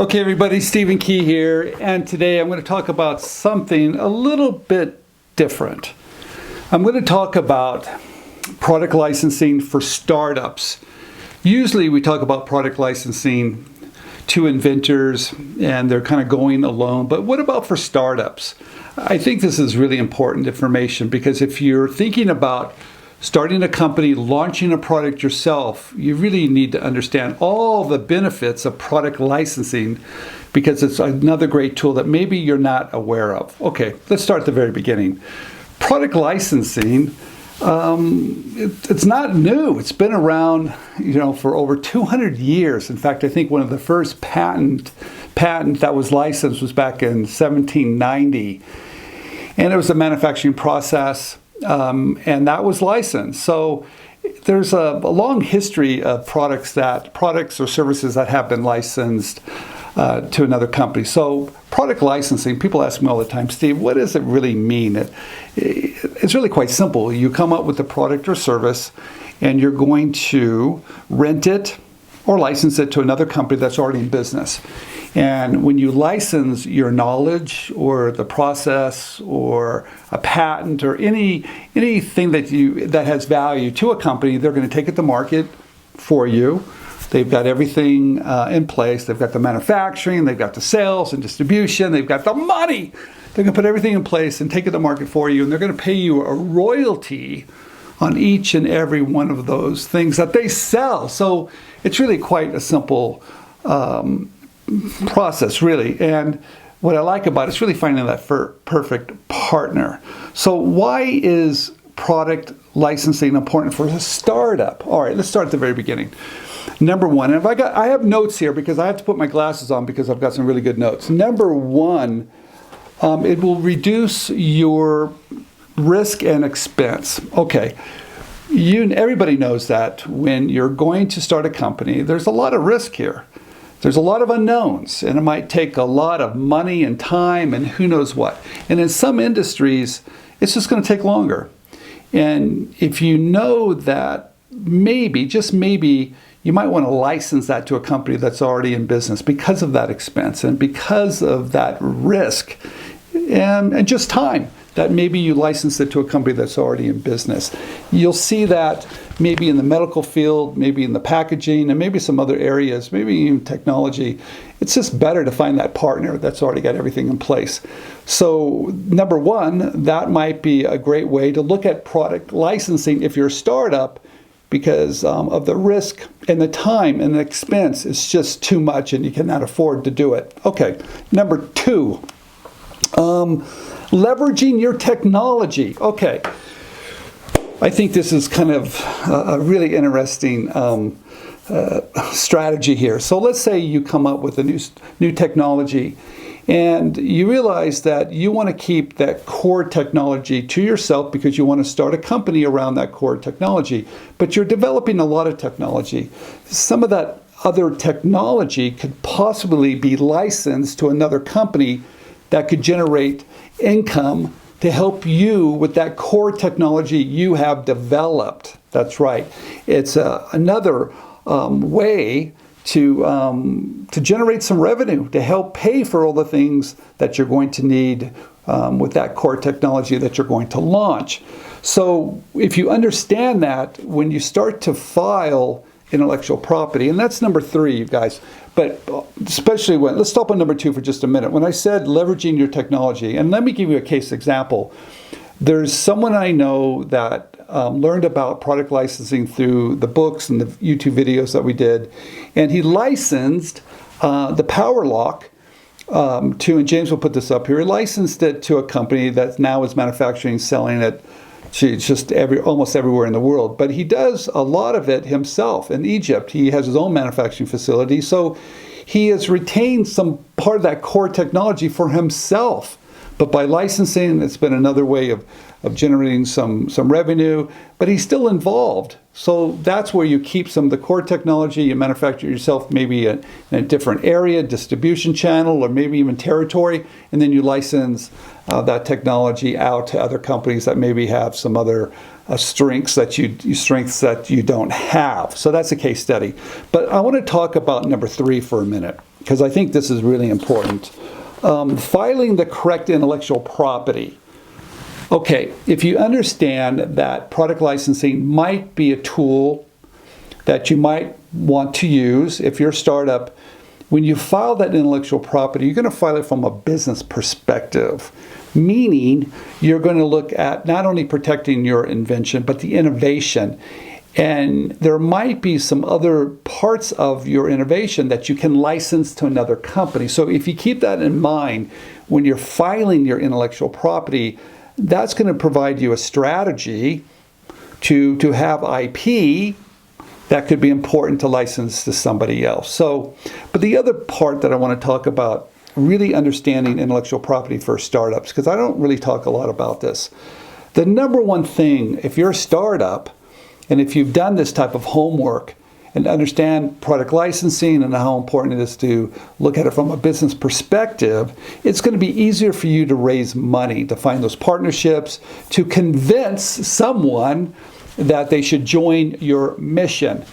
Okay, everybody, Stephen Key here, and today I'm going to talk about something a little bit different. I'm going to talk about product licensing for startups. Usually we talk about product licensing to inventors and they're kind of going alone, but what about for startups? I think this is really important information because if you're thinking about starting a company, launching a product yourself, you really need to understand all the benefits of product licensing because it's another great tool that maybe you're not aware of. Okay, let's start at the very beginning. Product licensing, it's not new. It's been around, for over 200 years. In fact, I think one of the first patent that was licensed was back in 1790. And it was a manufacturing process. And that was licensed. So there's a long history of products or services that have been licensed to another company. So product licensing, people ask me all the time, Steve, what does it really mean? It's really quite simple. You come up with a product or service and you're going to rent it or license it to another company that's already in business. And when you license your knowledge or the process or a patent or anything that has value to a company, they're going to take it to market for you. They've got everything in place. They've got the manufacturing, they've got the sales and distribution, they've got the money. They're going to put everything in place and take it to market for you, and they're going to pay you a royalty on each and every one of those things that they sell. So it's really quite a simple process, really. And what I like about it is really finding that perfect partner. So why is product licensing important for a startup? All right, let's start at the very beginning. Number one, and I have notes here because I have to put my glasses on because I've got some really good notes. Number one, it will reduce your risk and expense. Okay. Everybody knows that when you're going to start a company, there's a lot of risk here. There's a lot of unknowns, and it might take a lot of money and time and who knows what. And in some industries, it's just going to take longer. And if you know that maybe, just maybe, you might want to license that to a company that's already in business because of that expense and because of that risk and just time, that maybe you license it to a company that's already in business. You'll see that maybe in the medical field, maybe in the packaging, and maybe some other areas, maybe even technology. It's just better to find that partner that's already got everything in place. So number one, that might be a great way to look at product licensing if you're a startup because of the risk and the time and the expense is just too much and you cannot afford to do it. Okay, number two. Leveraging your technology. Okay, I think this is kind of a really interesting strategy here. So let's say you come up with a new technology and you realize that you want to keep that core technology to yourself because you want to start a company around that core technology, but you're developing a lot of technology. Some of that other technology could possibly be licensed to another company that could generate income to help you with that core technology you have developed. That's right. It's another way to generate some revenue to help pay for all the things that you're going to need with that core technology that you're going to launch. So if you understand that, when you start to file intellectual property, and that's number three, you guys, but especially let's stop on number two for just a minute. When I said leveraging your technology, and let me give you a case example. There's someone I know that learned about product licensing through the books and the YouTube videos that we did, and he licensed the power lock to, and James will put this up here, he licensed it to a company that now is manufacturing, selling it to just almost everywhere in the world. But he does a lot of it himself in Egypt. He has his own manufacturing facility. So he has retained some part of that core technology for himself. But by licensing, it's been another way of generating some revenue, but he's still involved. So that's where you keep some of the core technology, you manufacture yourself maybe in a different area, distribution channel, or maybe even territory, and then you license that technology out to other companies that maybe have some other strengths that you don't have. So that's a case study. But I want to talk about number three for a minute. because I think this is really important. Filing the correct intellectual property. Okay, if you understand that product licensing might be a tool that you might want to use if you're a startup, when you file that intellectual property, you're going to file it from a business perspective, meaning you're going to look at not only protecting your invention, but the innovation. And there might be some other parts of your innovation that you can license to another company. So if you keep that in mind when you're filing your intellectual property, that's going to provide you a strategy to have IP that could be important to license to somebody else. So, but the other part that I want to talk about, really understanding intellectual property for startups, because I don't really talk a lot about this. The number one thing, if you're a startup, and if you've done this type of homework and understand product licensing and how important it is to look at it from a business perspective, it's going to be easier for you to raise money, to find those partnerships, to convince someone that they should join your mission.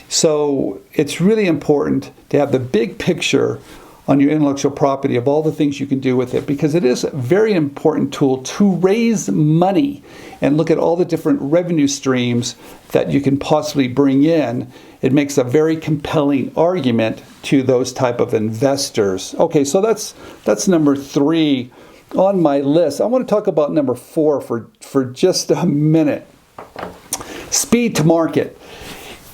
So it's really important to have the big picture on your intellectual property of all the things you can do with it, because it is a very important tool to raise money and look at all the different revenue streams that you can possibly bring in. It makes a very compelling argument to those type of investors. Okay, so that's number 3 on my list. I want to talk about number 4 for just a minute. Speed to market.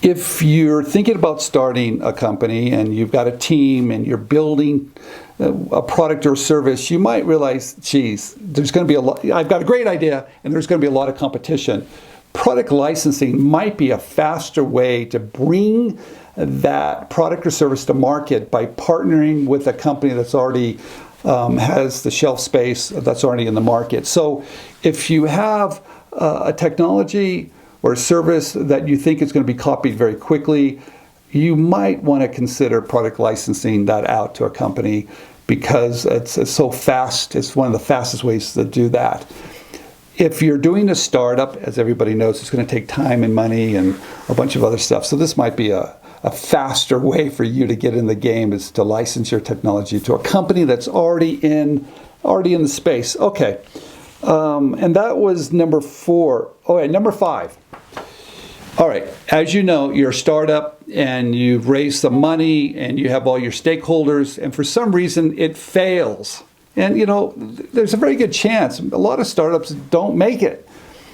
If you're thinking about starting a company and you've got a team and you're building a product or service, you might realize, geez, there's going to be a lot. I've got a great idea and there's going to be a lot of competition. Product licensing might be a faster way to bring that product or service to market by partnering with a company that's already has the shelf space that's already in the market. So if you have a technology or a service that you think is going to be copied very quickly, you might want to consider product licensing that out to a company, because it's so fast. It's one of the fastest ways to do that. If you're doing a startup, as everybody knows, it's going to take time and money and a bunch of other stuff. So this might be a faster way for you to get in the game, is to license your technology to a company that's already in the space. Okay, and that was number 4. All right, number 5. All right, as you know, you're a startup and you've raised some money and you have all your stakeholders, and for some reason it fails. And you know, there's a very good chance a lot of startups don't make it.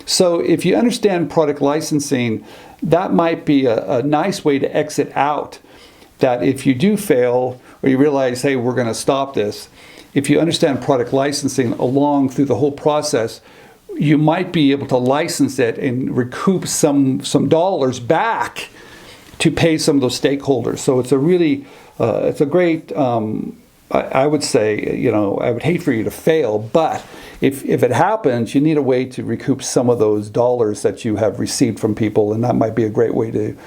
So if you understand product licensing, that might be a nice way to exit out. That if you do fail, or you realize, hey, we're going to stop this, if you understand product licensing along through the whole process, you might be able to license it and recoup some dollars back to pay some of those stakeholders. So it's a really, it's a great, I would say, you know, I would hate for you to fail, but if it happens, you need a way to recoup some of those dollars that you have received from people, and that might be a great way to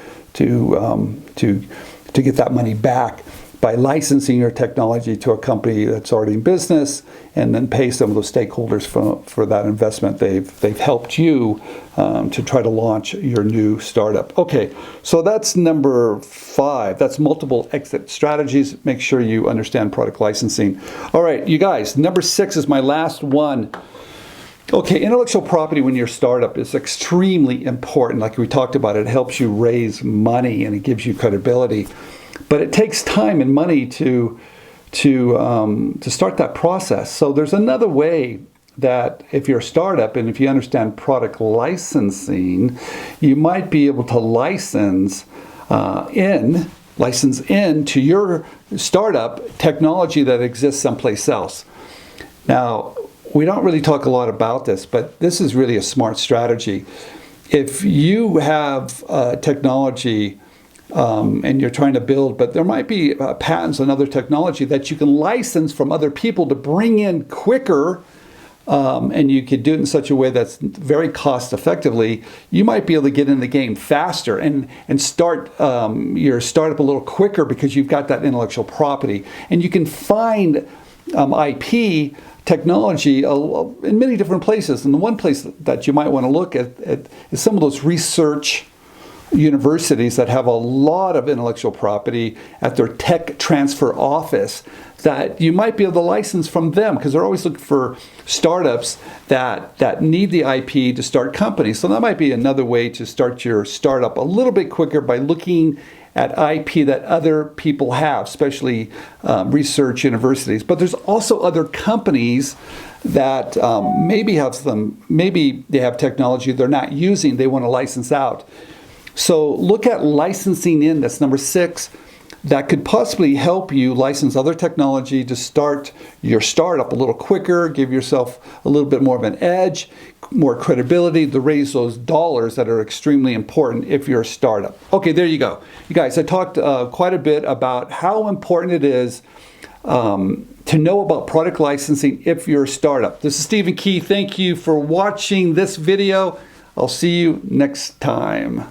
get that money back by licensing your technology to a company that's already in business, and then pay some of those stakeholders for that investment they've helped you to try to launch your new startup. Okay, so that's number 5. That's multiple exit strategies. Make sure you understand product licensing. All right, you guys, number 6 is my last one. Okay, intellectual property when you're a startup is extremely important. Like we talked about, it helps you raise money and it gives you credibility. But it takes time and money to start that process. So there's another way that if you're a startup and if you understand product licensing, you might be able to license in to your startup technology that exists someplace else. Now, we don't really talk a lot about this, but this is really a smart strategy. If you have technology and you're trying to build, but there might be patents on other technology that you can license from other people to bring in quicker, and you could do it in such a way that's very cost effectively, you might be able to get in the game faster and start your startup a little quicker because you've got that intellectual property. And you can find IP technology in many different places. And the one place that you might want to look at is some of those research universities that have a lot of intellectual property at their tech transfer office that you might be able to license from them, because they're always looking for startups that need the IP to start companies. So that might be another way to start your startup a little bit quicker, by looking at IP that other people have, especially research universities. But there's also other companies that maybe they have technology they're not using, they want to license out. So look at licensing in, that's number 6, that could possibly help you license other technology to start your startup a little quicker, give yourself a little bit more of an edge, more credibility to raise those dollars that are extremely important if you're a startup. Okay, there you go. You guys, I talked quite a bit about how important it is to know about product licensing if you're a startup. This is Stephen Key. Thank you for watching this video. I'll see you next time.